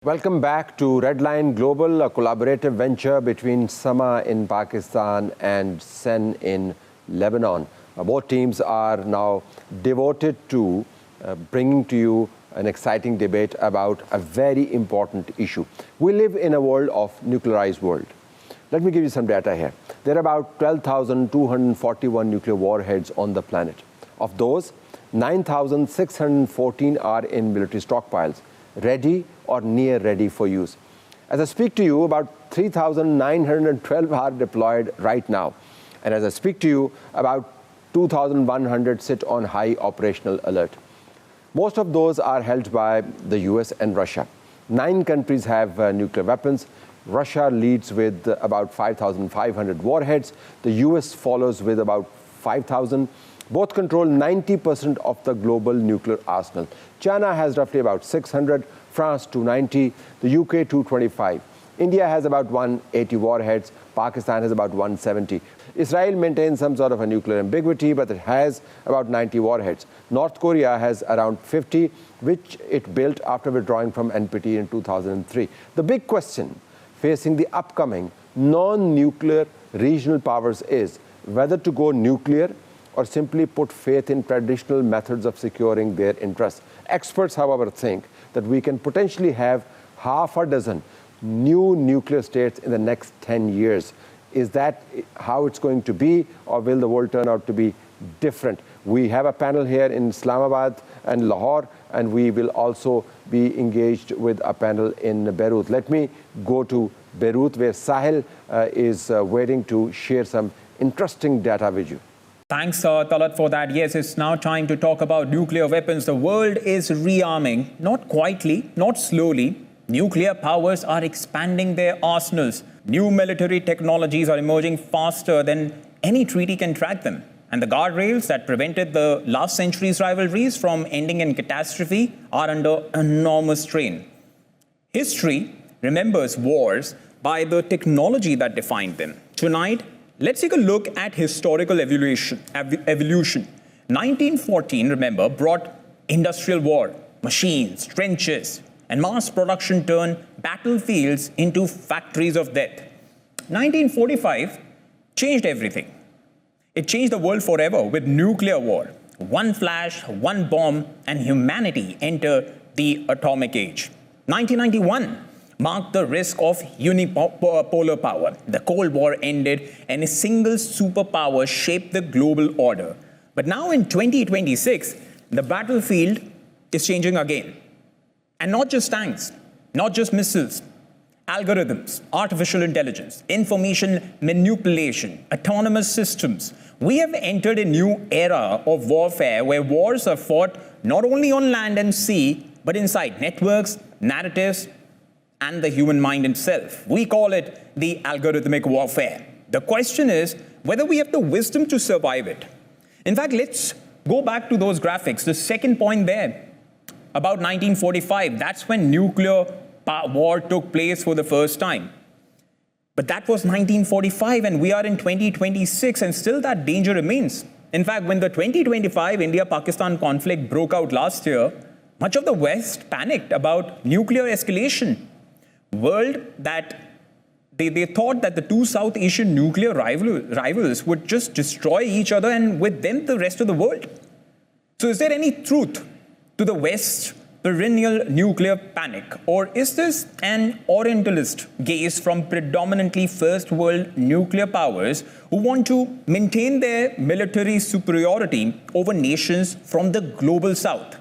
Welcome back to Redline Global, a collaborative venture between SAMAA in Pakistan and SEN in Lebanon. Both teams are now devoted to bringing to you an exciting debate about a very important issue. We live in a world of nuclearized world. Let me give you some data here. There are about 12,241 nuclear warheads on the planet. Of those, 9,614 are in military stockpiles, ready or near ready for use. As I speak to you, about 3,912 are deployed right now. And as I speak to you, about 2,100 sit on high operational alert. Most of those are held by the US and Russia. 9 countries have nuclear weapons. Russia leads with about 5,500 warheads. The US follows with about 5,000. Both control 90% of the global nuclear arsenal. China has roughly about 600, France 290, the UK 225. India has about 180 warheads, Pakistan has about 170. Israel maintains some sort of a nuclear ambiguity, but it has about 90 warheads. North Korea has around 50, which it built after withdrawing from NPT in 2003. The big question facing the upcoming non-nuclear regional powers is whether to go nuclear or simply put faith in traditional methods of securing their interests. Experts, however, think that we can potentially have half a dozen new nuclear states in the next 10 years. Is that how it's going to be, or will the world turn out to be different? We have a panel here in Islamabad and Lahore, and we will also be engaged with a panel in Beirut. Let me go to Beirut, where Sahil is waiting to share some interesting data with you. Thanks, Talat, for that. Yes, it's now time to talk about nuclear weapons. The world is rearming, not quietly, not slowly. Nuclear powers are expanding their arsenals. New military technologies are emerging faster than any treaty can track them. And the guardrails that prevented the last century's rivalries from ending in catastrophe are under enormous strain. History remembers wars by the technology that defined them. Tonight, let's take a look at historical evolution. 1914, remember, brought industrial war, machines, trenches, and mass production turned battlefields into factories of death. 1945 changed everything. It changed the world forever with nuclear war. One flash, one bomb, and humanity entered the atomic age. 1991 marked the risk of unipolar power. The Cold War ended, and a single superpower shaped the global order. But now in 2026, the battlefield is changing again. And not just tanks, not just missiles, algorithms, artificial intelligence, information manipulation, autonomous systems. We have entered a new era of warfare where wars are fought not only on land and sea, but inside networks, narratives, and the human mind itself. We call it the algorithmic warfare. The question is whether we have the wisdom to survive it. In fact, let's go back to those graphics. The second point there, about 1945, that's when nuclear war took place for the first time. But that was 1945, and we are in 2026, and still that danger remains. In fact, when the 2025 India-Pakistan conflict broke out last year, much of the West panicked about nuclear escalation. World that they thought that the two South Asian nuclear rivals would just destroy each other, and with them the rest of the world. So is there any truth to the West's perennial nuclear panic, or is this an Orientalist gaze from predominantly first world nuclear powers who want to maintain their military superiority over nations from the global South?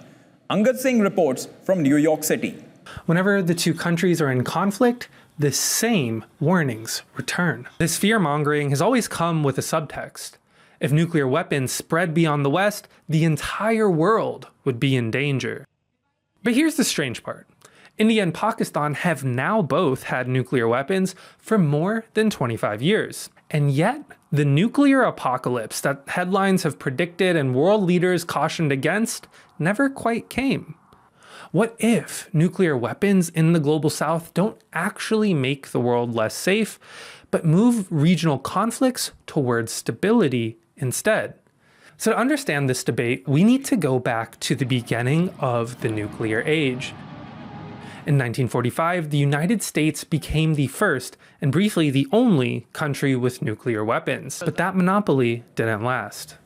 Angad Singh reports from New York City. Whenever the two countries are in conflict, the same warnings return. This fear-mongering has always come with a subtext. If nuclear weapons spread beyond the West, the entire world would be in danger. But here's the strange part. India and Pakistan have now both had nuclear weapons for more than 25 years. And yet, the nuclear apocalypse that headlines have predicted and world leaders cautioned against never quite came. What if nuclear weapons in the global South don't actually make the world less safe, but move regional conflicts towards stability instead? So to understand this debate, we need to go back to the beginning of the nuclear age. In 1945, the United States became the first, and briefly the only, country with nuclear weapons. But that monopoly didn't last.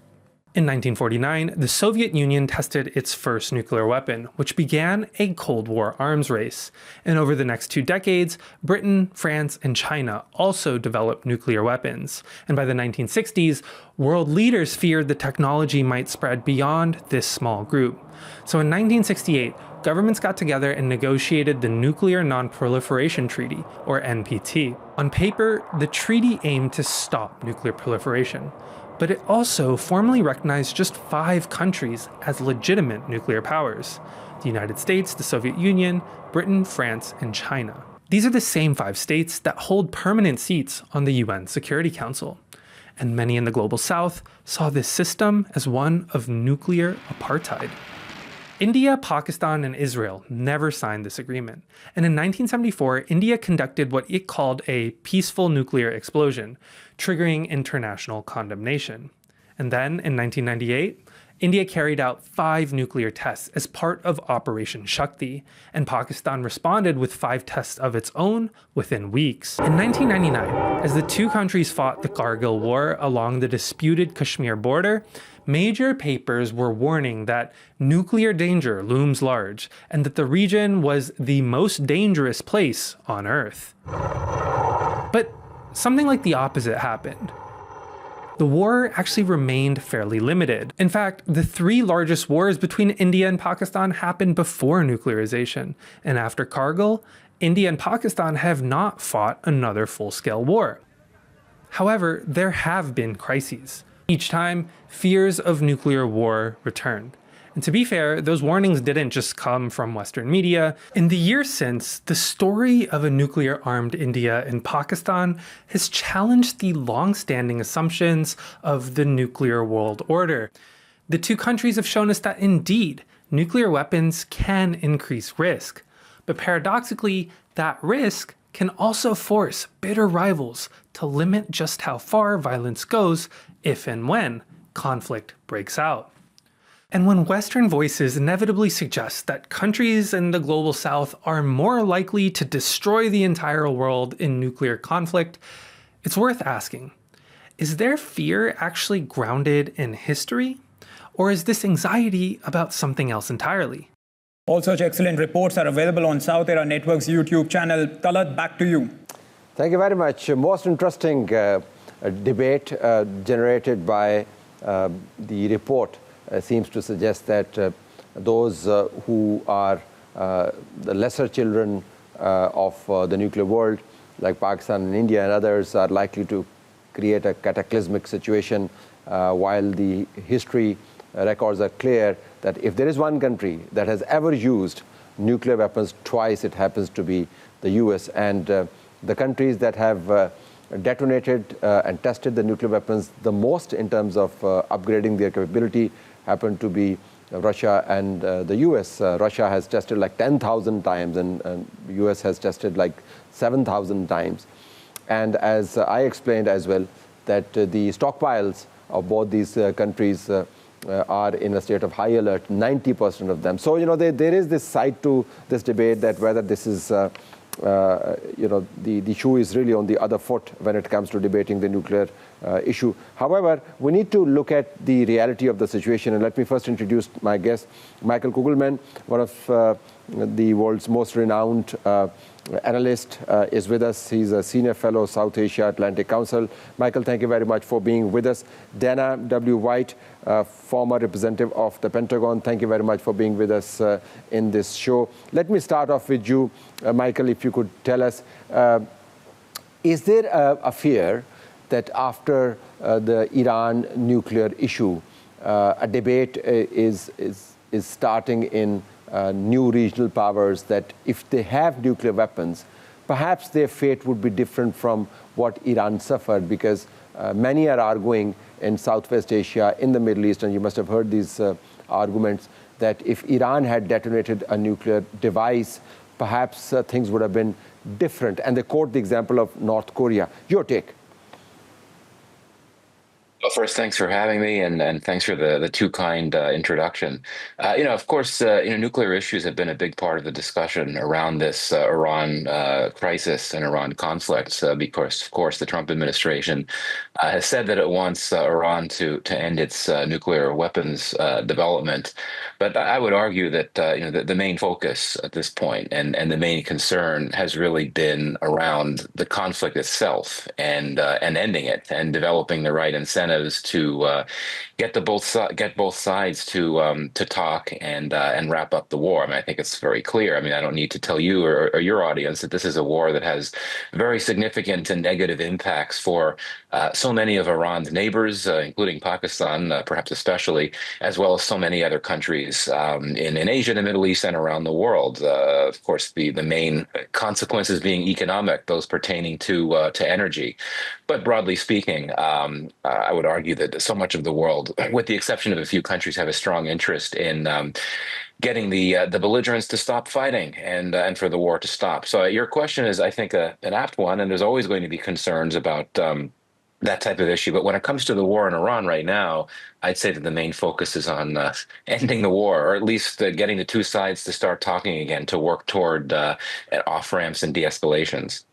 In 1949, the Soviet Union tested its first nuclear weapon, which began a Cold War arms race. And over the next 2 decades, Britain, France, and China also developed nuclear weapons. And by the 1960s, world leaders feared the technology might spread beyond this small group. So in 1968, governments got together and negotiated the Nuclear Non-Proliferation Treaty, or NPT. On paper, the treaty aimed to stop nuclear proliferation. But it also formally recognized just 5 countries as legitimate nuclear powers: the United States, the Soviet Union, Britain, France, and China. These are the same 5 states that hold permanent seats on the UN Security Council. And many in the global south saw this system as one of nuclear apartheid. India, Pakistan, and Israel never signed this agreement. And in 1974, India conducted what it called a peaceful nuclear explosion, triggering international condemnation. And then, in 1998, India carried out 5 nuclear tests as part of Operation Shakti, and Pakistan responded with 5 tests of its own within weeks. In 1999, as the 2 countries fought the Kargil War along the disputed Kashmir border, major papers were warning that nuclear danger looms large and that the region was the most dangerous place on Earth. But something like the opposite happened. The war actually remained fairly limited. In fact, the 3 largest wars between India and Pakistan happened before nuclearization, and after Kargil, India and Pakistan have not fought another full-scale war. However, there have been crises. Each time, fears of nuclear war returned. And to be fair, those warnings didn't just come from Western media. In the years since, the story of a nuclear-armed India and Pakistan has challenged the long-standing assumptions of the nuclear world order. The 2 countries have shown us that indeed, nuclear weapons can increase risk. But paradoxically, that risk can also force bitter rivals to limit just how far violence goes if and when conflict breaks out. And when Western voices inevitably suggest that countries in the global south are more likely to destroy the entire world in nuclear conflict, it's worth asking, is their fear actually grounded in history? Or is this anxiety about something else entirely? All such excellent reports are available on South Era Network's YouTube channel. Talat, back to you. Thank you very much. Most interesting debate generated by the report seems to suggest that those who are the lesser children of the nuclear world, like Pakistan and India and others, are likely to create a cataclysmic situation, while the history records are clear that if there is one country that has ever used nuclear weapons twice, it happens to be the US. And the countries that have detonated and tested the nuclear weapons the most in terms of upgrading their capability happen to be Russia and the US. Russia has tested like 10,000 times and US has tested like 7,000 times. And as I explained as well, that the stockpiles of both these countries are in a state of high alert, 90% of them. So, there is this side to this debate that whether this is the shoe is really on the other foot when it comes to debating the nuclear issue. However, we need to look at the reality of the situation. And let me first introduce my guest, Michael Kugelman, one of the world's most renowned analyst, is with us. He's a senior fellow, South Asia Atlantic Council. Michael, thank you very much for being with us. Dana W. White, former representative of the Pentagon, thank you very much for being with us in this show. Let me start off with you, Michael, if you could tell us, is there a fear that after the Iran nuclear issue, a debate is starting in new regional powers that if they have nuclear weapons, perhaps their fate would be different from what Iran suffered, because many are arguing in Southwest Asia, in the Middle East, and you must have heard these arguments, that if Iran had detonated a nuclear device, perhaps things would have been different. And they quote the example of North Korea. Your take? First, thanks for having me, and thanks for the too kind introduction. Of course, nuclear issues have been a big part of the discussion around this Iran crisis and Iran conflict, because, of course, the Trump administration has said that it wants Iran to end its nuclear weapons development. But I would argue that the main focus at this point and the main concern has really been around the conflict itself and ending it and developing the right incentives to get both sides to talk and wrap up the war. I mean, I think it's very clear. I mean, I don't need to tell you or your audience that this is a war that has very significant and negative impacts for so many of Iran's neighbors, including Pakistan, perhaps especially, as well as so many other countries in Asia, the Middle East, and around the world. Of course, the main consequences being economic, those pertaining to energy. But broadly speaking, I would argue that so much of the world, with the exception of a few countries, have a strong interest in getting the belligerents to stop fighting and for the war to stop. So your question is, I think, an apt one, and there's always going to be concerns about that type of issue. But when it comes to the war in Iran right now, I'd say that the main focus is on ending the war, or at least getting the two sides to start talking again, to work toward off-ramps and de-escalations.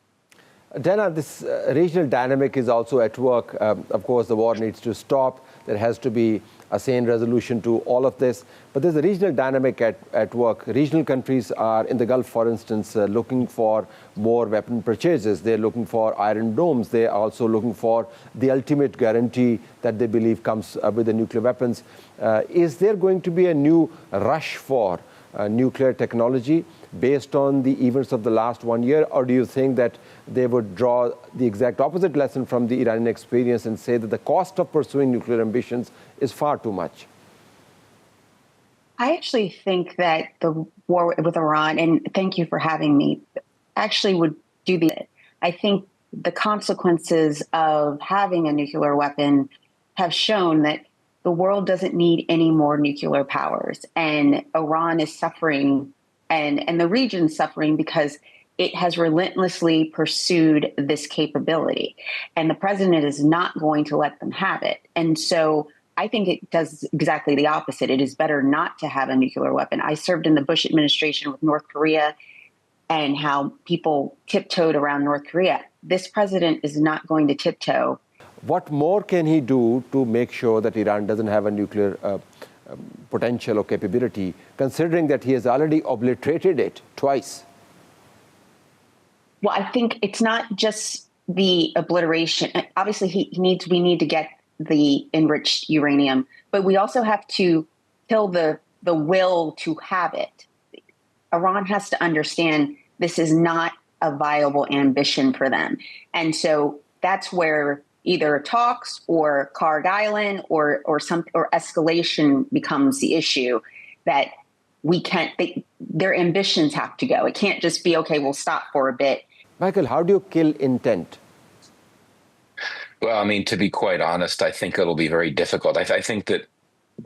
Dana, this regional dynamic is also at work. Of course, the war needs to stop. There has to be a sane resolution to all of this. But there's a regional dynamic at work. Regional countries are, in the Gulf, for instance, looking for more weapon purchases. They're looking for iron domes. They're also looking for the ultimate guarantee that they believe comes with the nuclear weapons. Is there going to be a new rush for nuclear technology based on the events of the last 1 year? Or do you think that they would draw the exact opposite lesson from the Iranian experience and say that the cost of pursuing nuclear ambitions is far too much? I actually think that the war with Iran, and thank you for having me, actually would do I think the consequences of having a nuclear weapon have shown that the world doesn't need any more nuclear powers. And Iran is suffering, and the region's suffering because it has relentlessly pursued this capability. And the president is not going to let them have it. And so I think it does exactly the opposite. It is better not to have a nuclear weapon. I served in the Bush administration with North Korea and how people tiptoed around North Korea. This president is not going to tiptoe. What more can he do to make sure that Iran doesn't have a nuclear potential or capability, considering that he has already obliterated it twice? Well, I think it's not just the obliteration. Obviously, we need to get the enriched uranium, but we also have to kill the will to have it. Iran has to understand this is not a viable ambition for them. And so that's where either talks or Karg Island or escalation becomes the issue, that their ambitions have to go. It can't just be, okay, we'll stop for a bit. Michael, how do you kill intent? Well, I mean, to be quite honest, I think it'll be very difficult. I think that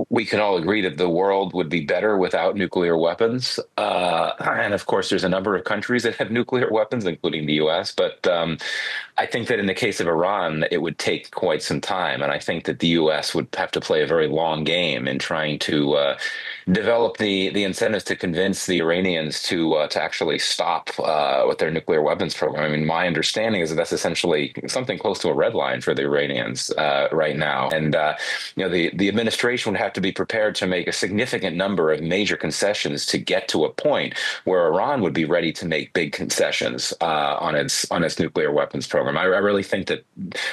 we can all agree that the world would be better without nuclear weapons. And of course, there's a number of countries that have nuclear weapons, including the US. But I think that in the case of Iran, it would take quite some time. And I think that the US would have to play a very long game in trying to develop the incentives to convince the Iranians to actually stop with their nuclear weapons program. I mean, my understanding is that that's essentially something close to a red line for the Iranians right now. And the administration would have to be prepared to make a significant number of major concessions to get to a point where Iran would be ready to make big concessions on its nuclear weapons program. I really think that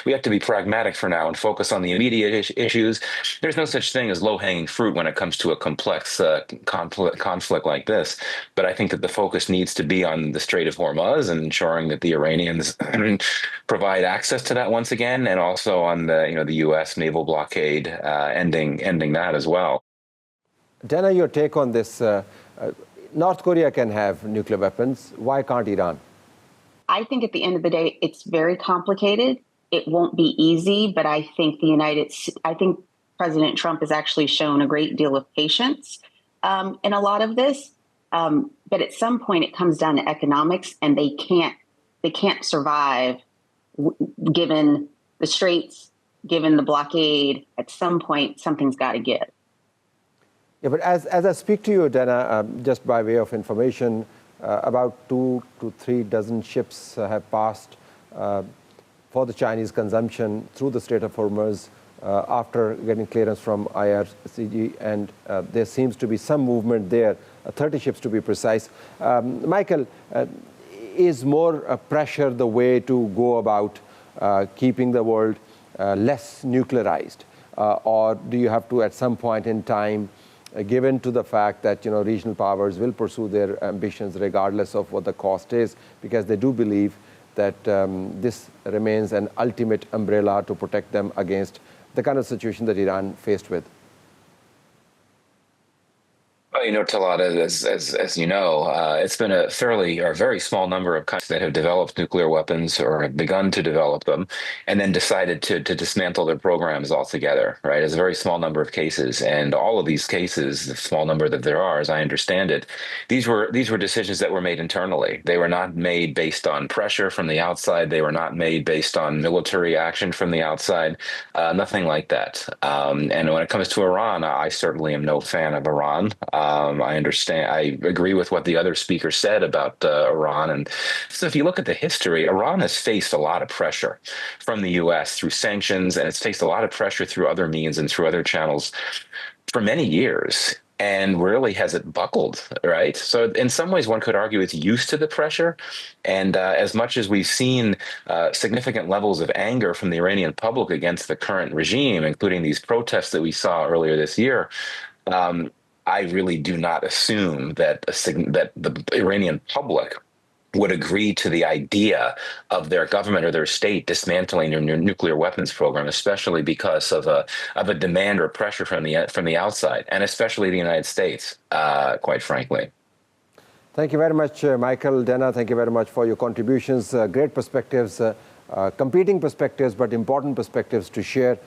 we have to be pragmatic for now and focus on the immediate issues. There's no such thing as low-hanging fruit when it comes to a complex conflict like this. But I think that the focus needs to be on the Strait of Hormuz and ensuring that the Iranians provide access to that once again, and also on the U.S. naval blockade, ending that as well. Dana, your take on this. North Korea can have nuclear weapons. Why can't Iran? I think at the end of the day, it's very complicated. It won't be easy, but I think President Trump has actually shown a great deal of patience in a lot of this. But at some point, it comes down to economics, and they can't survive given the straits given the blockade, at some point, something's got to give. Yeah, but as I speak to you, Dana, just by way of information, about 2 to 3 dozen ships have passed for the Chinese consumption through the Strait of Hormuz after getting clearance from IRCG, and there seems to be some movement there, 30 ships to be precise. Michael, is more pressure the way to go about keeping the world less nuclearized? Or do you have to, at some point in time, given to the fact that regional powers will pursue their ambitions regardless of what the cost is, because they do believe that this remains an ultimate umbrella to protect them against the kind of situation that Iran faced with? Well, Talat, as you know, it's been a fairly or very small number of countries that have developed nuclear weapons or have begun to develop them and then decided to dismantle their programs altogether, right? It's a very small number of cases. And all of these cases, the small number that there are, as I understand it, these were decisions that were made internally. They were not made based on pressure from the outside. They were not made based on military action from the outside, nothing like that. And when it comes to Iran, I certainly am no fan of Iran. I understand. I agree with what the other speaker said about Iran. And so if you look at the history, Iran has faced a lot of pressure from the U.S. through sanctions, and it's faced a lot of pressure through other means and through other channels for many years. And rarely has it buckled, right? So in some ways, one could argue it's used to the pressure. And as much as we've seen significant levels of anger from the Iranian public against the current regime, including these protests that we saw earlier this year, I really do not assume that the Iranian public would agree to the idea of their government or their state dismantling their nuclear weapons program, especially because of a demand or pressure from the outside, and especially the United States, quite frankly. Thank you very much, Michael, Dana. Thank you very much for your contributions. Great perspectives, competing perspectives, but important perspectives to share.